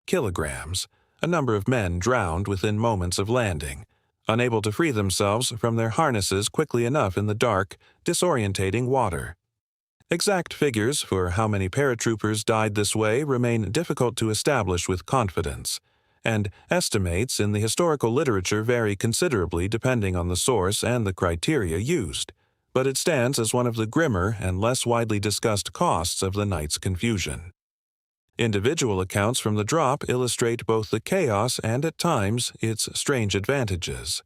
kilograms. A number of men drowned within moments of landing, unable to free themselves from their harnesses quickly enough in the dark, disorientating water. Exact figures for how many paratroopers died this way remain difficult to establish with confidence, and estimates in the historical literature vary considerably depending on the source and the criteria used, but it stands as one of the grimmer and less widely discussed costs of the night's confusion. Individual accounts from the drop illustrate both the chaos and, at times, its strange advantages.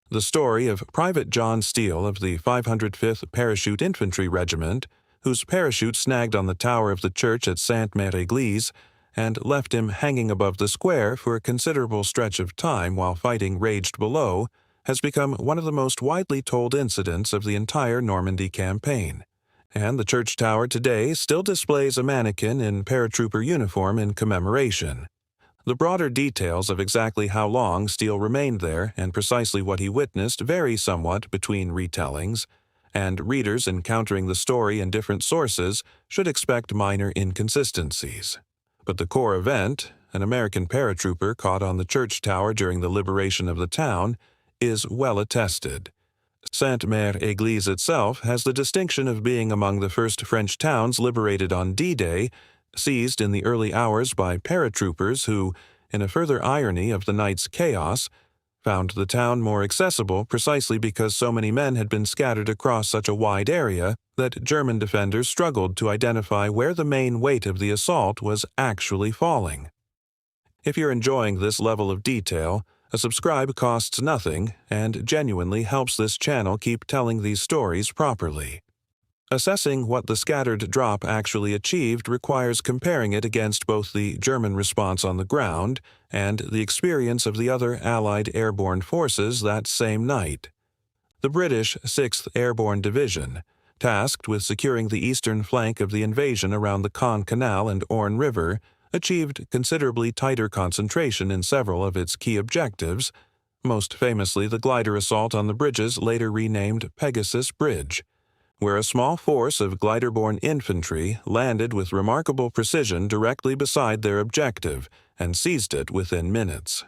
The story of Private John Steele of the 505th Parachute Infantry Regiment, whose parachute snagged on the tower of the church at Sainte-Mère-Église and left him hanging above the square for a considerable stretch of time while fighting raged below, has become one of the most widely told incidents of the entire Normandy campaign, and the church tower today still displays a mannequin in paratrooper uniform in commemoration. The broader details of exactly how long Steele remained there and precisely what he witnessed vary somewhat between retellings, and readers encountering the story in different sources should expect minor inconsistencies. But the core event, an American paratrooper caught on the church tower during the liberation of the town, is well attested. Sainte-Mère-Église itself has the distinction of being among the first French towns liberated on D-Day, seized in the early hours by paratroopers who, in a further irony of the night's chaos, found the town more accessible precisely because so many men had been scattered across such a wide area that German defenders struggled to identify where the main weight of the assault was actually falling. If you're enjoying this level of detail, a subscribe costs nothing and genuinely helps this channel keep telling these stories properly. Assessing what the scattered drop actually achieved requires comparing it against both the German response on the ground and the experience of the other Allied airborne forces that same night. The British 6th Airborne Division, tasked with securing the eastern flank of the invasion around the Caen Canal and Orne River, achieved considerably tighter concentration in several of its key objectives, most famously the glider assault on the bridges later renamed Pegasus Bridge, where a small force of glider-borne infantry landed with remarkable precision directly beside their objective and seized it within minutes.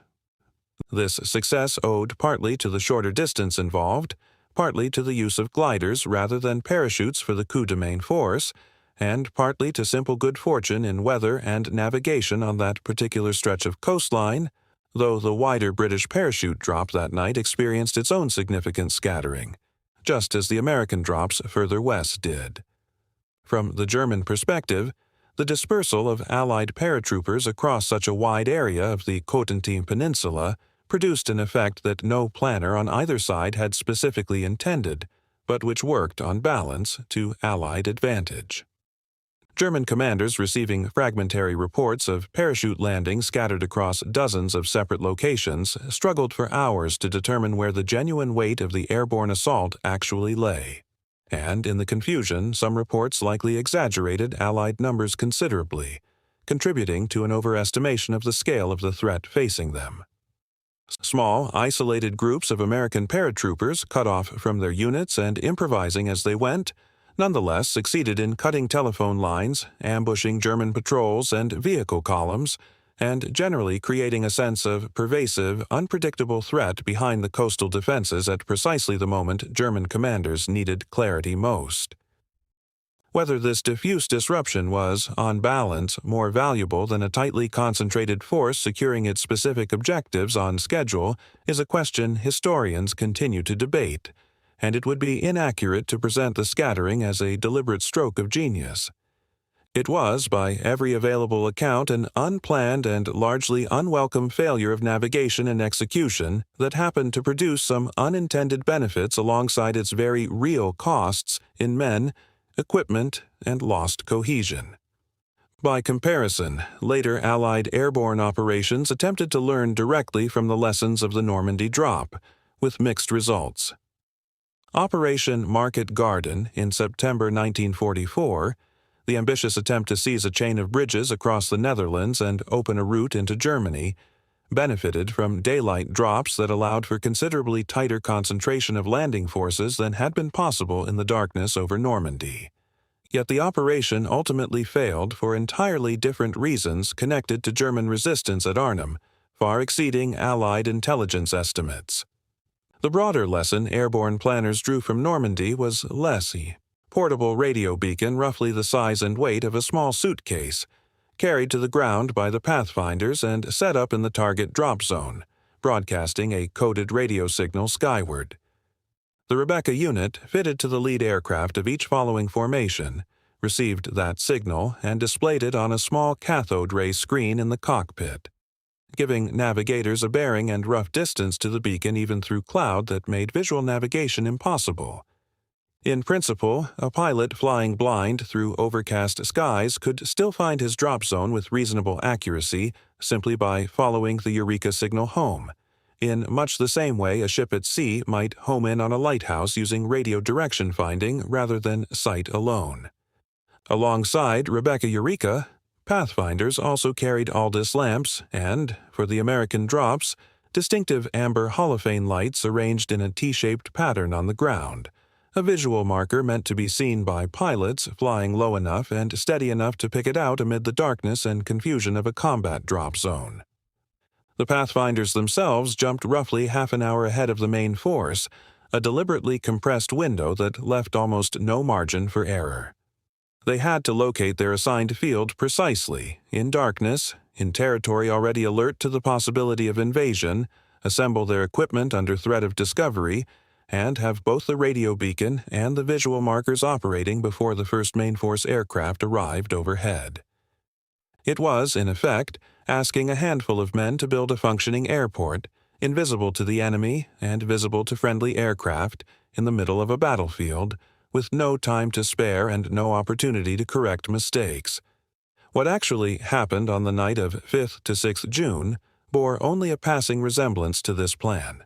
This success owed partly to the shorter distance involved, partly to the use of gliders rather than parachutes for the coup de main force, and partly to simple good fortune in weather and navigation on that particular stretch of coastline, though the wider British parachute drop that night experienced its own significant scattering, just as the American drops further west did. From the German perspective, the dispersal of Allied paratroopers across such a wide area of the Cotentin Peninsula produced an effect that no planner on either side had specifically intended, but which worked on balance to Allied advantage. German commanders receiving fragmentary reports of parachute landings scattered across dozens of separate locations struggled for hours to determine where the genuine weight of the airborne assault actually lay. And in the confusion, some reports likely exaggerated Allied numbers considerably, contributing to an overestimation of the scale of the threat facing them. Small, isolated groups of American paratroopers, cut off from their units and improvising as they went, nonetheless succeeded in cutting telephone lines, ambushing German patrols and vehicle columns, and generally creating a sense of pervasive, unpredictable threat behind the coastal defenses at precisely the moment German commanders needed clarity most. Whether this diffuse disruption was, on balance, more valuable than a tightly concentrated force securing its specific objectives on schedule is a question historians continue to debate, and it would be inaccurate to present the scattering as a deliberate stroke of genius. It was, by every available account, an unplanned and largely unwelcome failure of navigation and execution that happened to produce some unintended benefits alongside its very real costs in men, equipment, and lost cohesion. By comparison, later Allied airborne operations attempted to learn directly from the lessons of the Normandy drop, with mixed results. Operation Market Garden in September 1944, the ambitious attempt to seize a chain of bridges across the Netherlands and open a route into Germany, benefited from daylight drops that allowed for considerably tighter concentration of landing forces than had been possible in the darkness over Normandy. Yet the operation ultimately failed for entirely different reasons connected to German resistance at Arnhem, far exceeding Allied intelligence estimates. The broader lesson airborne planners drew from Normandy was LESI, portable radio beacon roughly the size and weight of a small suitcase, carried to the ground by the pathfinders and set up in the target drop zone, broadcasting a coded radio signal skyward. The Rebecca unit, fitted to the lead aircraft of each following formation, received that signal and displayed it on a small cathode ray screen in the cockpit, giving navigators a bearing and rough distance to the beacon even through cloud that made visual navigation impossible. In principle, a pilot flying blind through overcast skies could still find his drop zone with reasonable accuracy simply by following the Eureka signal home, in much the same way a ship at sea might home in on a lighthouse using radio direction finding rather than sight alone. Alongside Rebecca Eureka, pathfinders also carried Aldis lamps and, for the American drops, distinctive amber holophane lights arranged in a T-shaped pattern on the ground, a visual marker meant to be seen by pilots flying low enough and steady enough to pick it out amid the darkness and confusion of a combat drop zone. The pathfinders themselves jumped roughly half an hour ahead of the main force, a deliberately compressed window that left almost no margin for error. They had to locate their assigned field precisely, in darkness, in territory already alert to the possibility of invasion, assemble their equipment under threat of discovery, and have both the radio beacon and the visual markers operating before the first main force aircraft arrived overhead. It was, in effect, asking a handful of men to build a functioning airport, invisible to the enemy and visible to friendly aircraft, in the middle of a battlefield, with no time to spare and no opportunity to correct mistakes. What actually happened on the night of 5th to 6th June bore only a passing resemblance to this plan.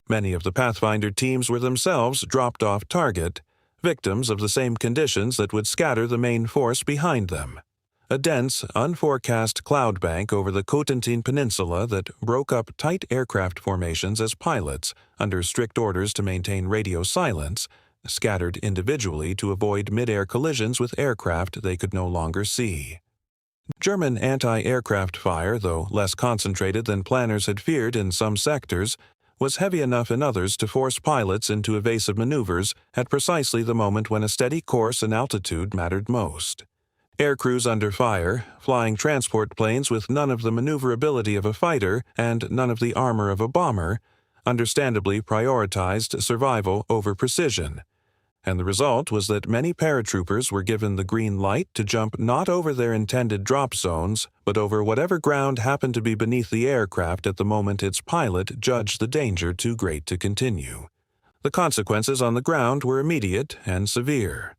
Many of the Pathfinder teams were themselves dropped off target, victims of the same conditions that would scatter the main force behind them. A dense, unforecast cloud bank over the Cotentin Peninsula that broke up tight aircraft formations as pilots, under strict orders to maintain radio silence, scattered individually to avoid mid-air collisions with aircraft they could no longer see. German anti-aircraft fire, though less concentrated than planners had feared in some sectors, was heavy enough in others to force pilots into evasive maneuvers at precisely the moment when a steady course and altitude mattered most. Aircrews under fire, flying transport planes with none of the maneuverability of a fighter and none of the armor of a bomber, understandably prioritized survival over precision, and the result was that many paratroopers were given the green light to jump not over their intended drop zones, but over whatever ground happened to be beneath the aircraft at the moment its pilot judged the danger too great to continue. The consequences on the ground were immediate and severe.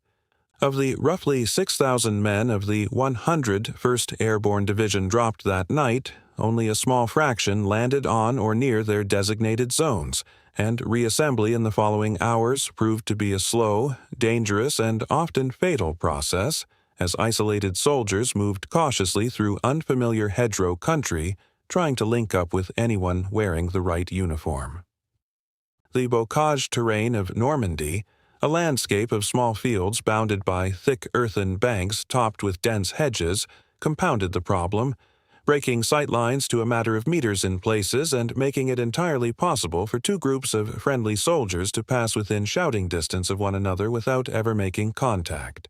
Of the roughly 6,000 men of the 101st Airborne Division dropped that night, only a small fraction landed on or near their designated zones, and reassembly in the following hours proved to be a slow, dangerous, and often fatal process, as isolated soldiers moved cautiously through unfamiliar hedgerow country, trying to link up with anyone wearing the right uniform. The bocage terrain of Normandy, a landscape of small fields bounded by thick earthen banks topped with dense hedges, compounded the problem, breaking sight lines to a matter of meters in places and making it entirely possible for two groups of friendly soldiers to pass within shouting distance of one another without ever making contact.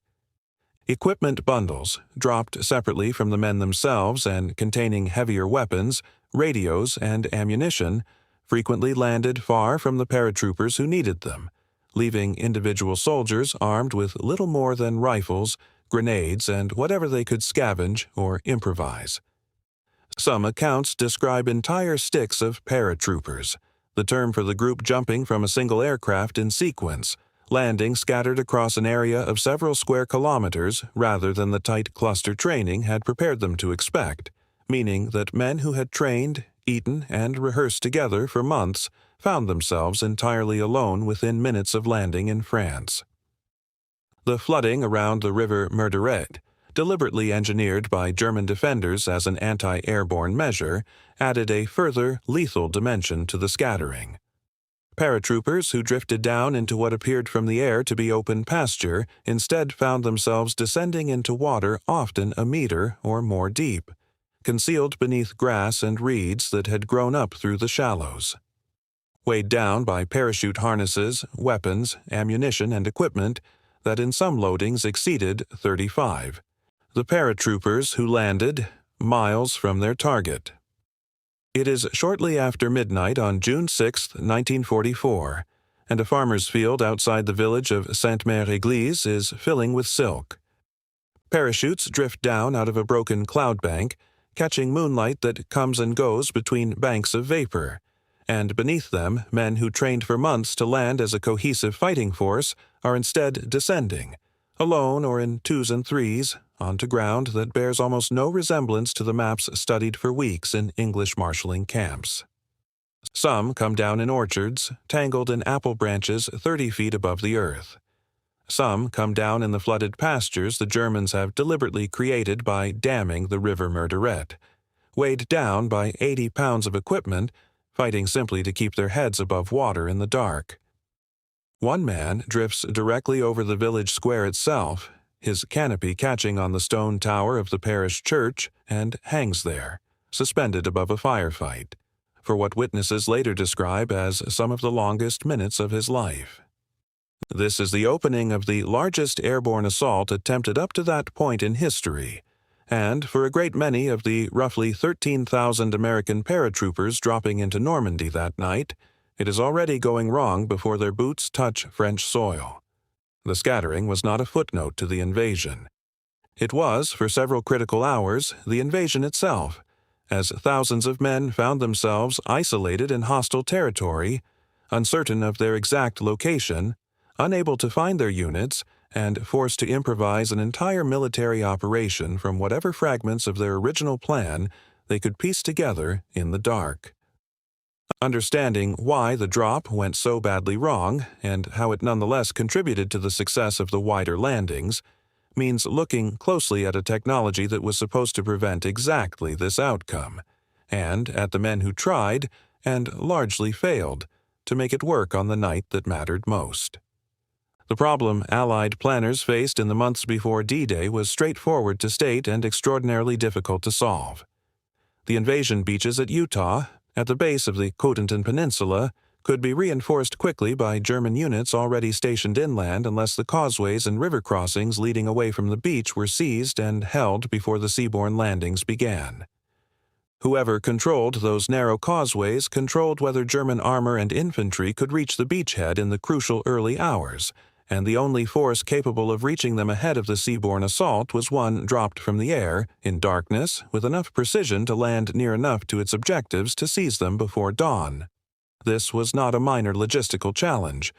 Equipment bundles, dropped separately from the men themselves and containing heavier weapons, radios, and ammunition, frequently landed far from the paratroopers who needed them, leaving individual soldiers armed with little more than rifles, grenades, and whatever they could scavenge or improvise. Some accounts describe entire sticks of paratroopers, the term for the group jumping from a single aircraft in sequence, landing scattered across an area of several square kilometers rather than the tight cluster training had prepared them to expect, meaning that men who had trained, eaten, and rehearsed together for months found themselves entirely alone within minutes of landing in France. The flooding around the river Merderet, deliberately engineered by German defenders as an anti-airborne measure, added a further lethal dimension to the scattering. Paratroopers who drifted down into what appeared from the air to be open pasture instead found themselves descending into water often a meter or more deep, concealed beneath grass and reeds that had grown up through the shallows. Weighed down by parachute harnesses, weapons, ammunition, and equipment that in some loadings exceeded 35, the paratroopers who landed miles from their target. It is shortly after midnight on June 6, 1944, and a farmer's field outside the village of Sainte-Mère-Église is filling with silk. Parachutes drift down out of a broken cloud bank, catching moonlight that comes and goes between banks of vapor, and beneath them men who trained for months to land as a cohesive fighting force are instead descending, alone or in twos and threes, onto ground that bears almost no resemblance to the maps studied for weeks in English marshalling camps. Some come down in orchards, tangled in apple branches 30 feet above the earth. Some come down in the flooded pastures the Germans have deliberately created by damming the River Murderette, weighed down by 80 pounds of equipment, fighting simply to keep their heads above water in the dark. One man drifts directly over the village square itself, his canopy catching on the stone tower of the parish church, and hangs there, suspended above a firefight, for what witnesses later describe as some of the longest minutes of his life. This is the opening of the largest airborne assault attempted up to that point in history, and for a great many of the roughly 13,000 American paratroopers dropping into Normandy that night, it is already going wrong before their boots touch French soil. The scattering was not a footnote to the invasion. It was, for several critical hours, the invasion itself, as thousands of men found themselves isolated in hostile territory, uncertain of their exact location, unable to find their units, and forced to improvise an entire military operation from whatever fragments of their original plan they could piece together in the dark. Understanding why the drop went so badly wrong, and how it nonetheless contributed to the success of the wider landings, means looking closely at a technology that was supposed to prevent exactly this outcome, and at the men who tried, and largely failed, to make it work on the night that mattered most. The problem Allied planners faced in the months before D-Day was straightforward to state and extraordinarily difficult to solve. The invasion beaches at Utah, at the base of the Cotentin Peninsula, could be reinforced quickly by German units already stationed inland unless the causeways and river crossings leading away from the beach were seized and held before the seaborne landings began. Whoever controlled those narrow causeways controlled whether German armor and infantry could reach the beachhead in the crucial early hours, and the only force capable of reaching them ahead of the seaborne assault was one dropped from the air, in darkness, with enough precision to land near enough to its objectives to seize them before dawn. This was not a minor logistical challenge.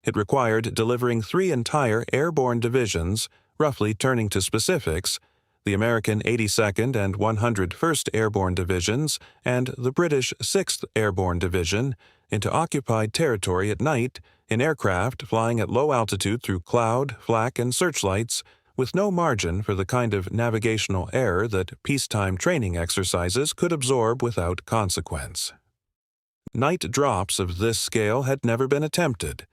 It required delivering 3 entire airborne divisions, roughly turning to specifics, the American 82nd and 101st Airborne Divisions and the British 6th Airborne Division, into occupied territory at night, in aircraft flying at low altitude through cloud, flak, and searchlights, with no margin for the kind of navigational error that peacetime training exercises could absorb without consequence. Night drops of this scale had never been attempted.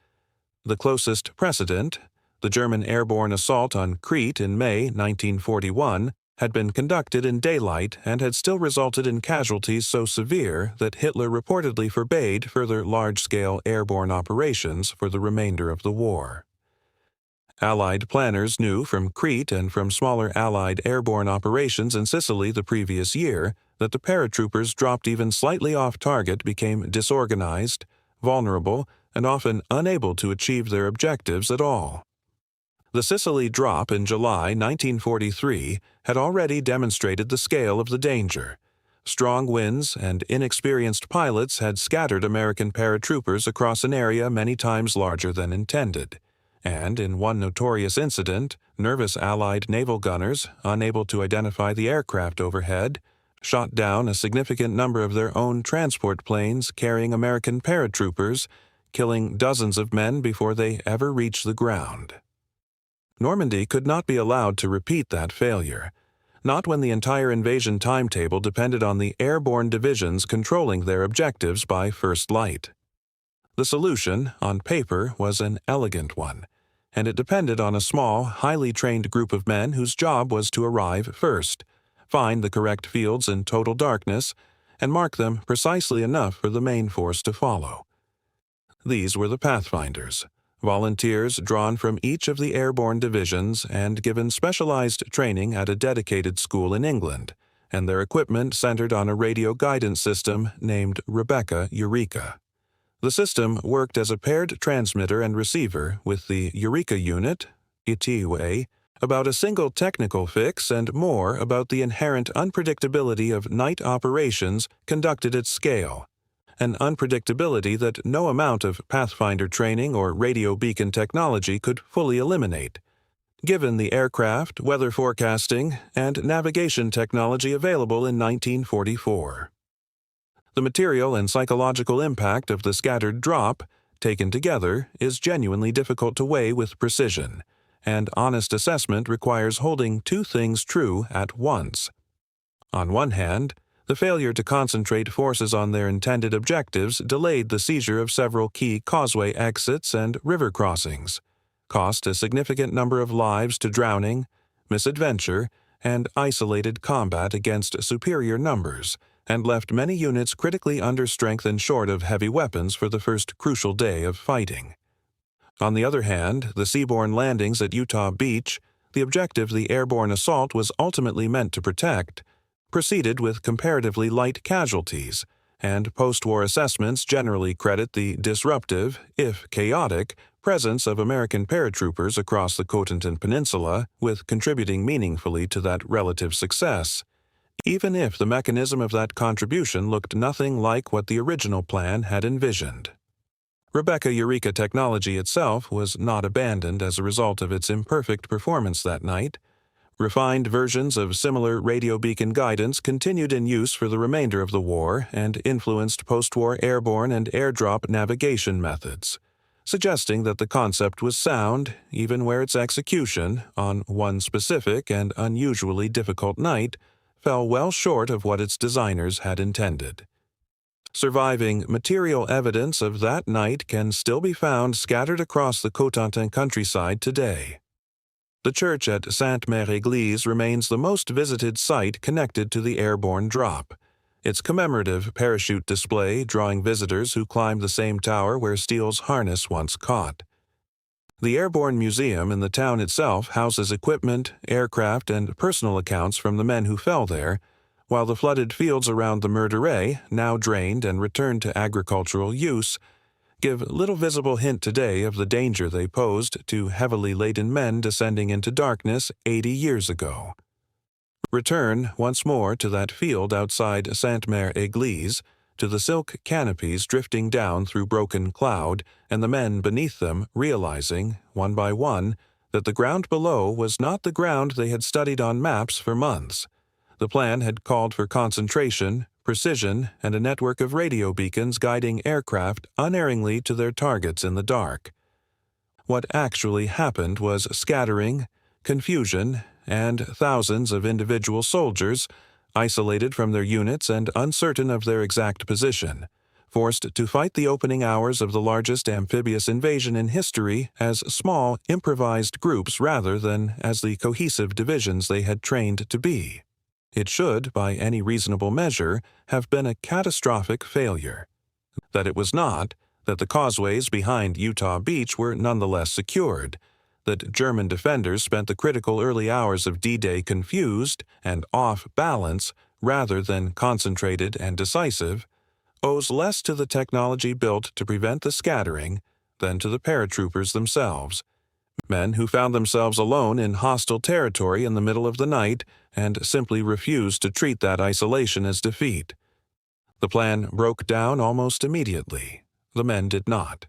The closest precedent, the German airborne assault on Crete in May 1941, had been conducted in daylight and had still resulted in casualties so severe that Hitler reportedly forbade further large-scale airborne operations for the remainder of the war. Allied planners knew from Crete and from smaller Allied airborne operations in Sicily the previous year that the paratroopers dropped even slightly off target became disorganized, vulnerable, and often unable to achieve their objectives at all. The Sicily drop in July 1943 had already demonstrated the scale of the danger. Strong winds and inexperienced pilots had scattered American paratroopers across an area many times larger than intended, and in one notorious incident, nervous Allied naval gunners, unable to identify the aircraft overhead, shot down a significant number of their own transport planes carrying American paratroopers, killing dozens of men before they ever reached the ground. Normandy could not be allowed to repeat that failure, not when the entire invasion timetable depended on the airborne divisions controlling their objectives by first light. The solution, on paper, was an elegant one, and it depended on a small, highly trained group of men whose job was to arrive first, find the correct fields in total darkness, and mark them precisely enough for the main force to follow. These were the Pathfinders, volunteers drawn from each of the airborne divisions and given specialized training at a dedicated school in England, and their equipment centered on a radio guidance system named Rebecca Eureka. The system worked as a paired transmitter and receiver with the Eureka unit, Itiwe, about a single technical fix and more about the inherent unpredictability of night operations conducted at scale, an unpredictability that no amount of Pathfinder training or radio beacon technology could fully eliminate, given the aircraft, weather forecasting, and navigation technology available in 1944. The material and psychological impact of the scattered drop, taken together, is genuinely difficult to weigh with precision, and honest assessment requires holding two things true at once. On one hand, the failure to concentrate forces on their intended objectives delayed the seizure of several key causeway exits and river crossings, cost a significant number of lives to drowning, misadventure, and isolated combat against superior numbers, and left many units critically under strength and short of heavy weapons for the first crucial day of fighting. On the other hand, the seaborne landings at Utah Beach, the objective the airborne assault was ultimately meant to protect, proceeded with comparatively light casualties, and post-war assessments generally credit the disruptive, if chaotic, presence of American paratroopers across the Cotentin Peninsula with contributing meaningfully to that relative success, even if the mechanism of that contribution looked nothing like what the original plan had envisioned. Rebecca Eureka technology itself was not abandoned as a result of its imperfect performance that night. Refined versions of similar radio beacon guidance continued in use for the remainder of the war and influenced post-war airborne and airdrop navigation methods, suggesting that the concept was sound, even where its execution, on one specific and unusually difficult night, fell well short of what its designers had intended. Surviving material evidence of that night can still be found scattered across the Cotentin countryside today. The church at Sainte-Mère-Église remains the most visited site connected to the airborne drop, its commemorative parachute display drawing visitors who climb the same tower where Steele's harness once caught. The Airborne Museum in the town itself houses equipment, aircraft, and personal accounts from the men who fell there, while the flooded fields around the Murderay, now drained and returned to agricultural use, give little visible hint today of the danger they posed to heavily laden men descending into darkness 80 years ago. Return once more to that field outside Sainte-Mère-Église, to the silk canopies drifting down through broken cloud, and the men beneath them realizing, one by one, that the ground below was not the ground they had studied on maps for months. The plan had called for concentration, precision, and a network of radio beacons guiding aircraft unerringly to their targets in the dark. What actually happened was scattering, confusion, and thousands of individual soldiers, isolated from their units and uncertain of their exact position, forced to fight the opening hours of the largest amphibious invasion in history as small, improvised groups rather than as the cohesive divisions they had trained to be. It should, by any reasonable measure, have been a catastrophic failure. That it was not, that the causeways behind Utah Beach were nonetheless secured, that German defenders spent the critical early hours of D-Day confused and off balance rather than concentrated and decisive, owes less to the technology built to prevent the scattering than to the paratroopers themselves, men who found themselves alone in hostile territory in the middle of the night and simply refused to treat that isolation as defeat. The plan broke down almost immediately. The men did not.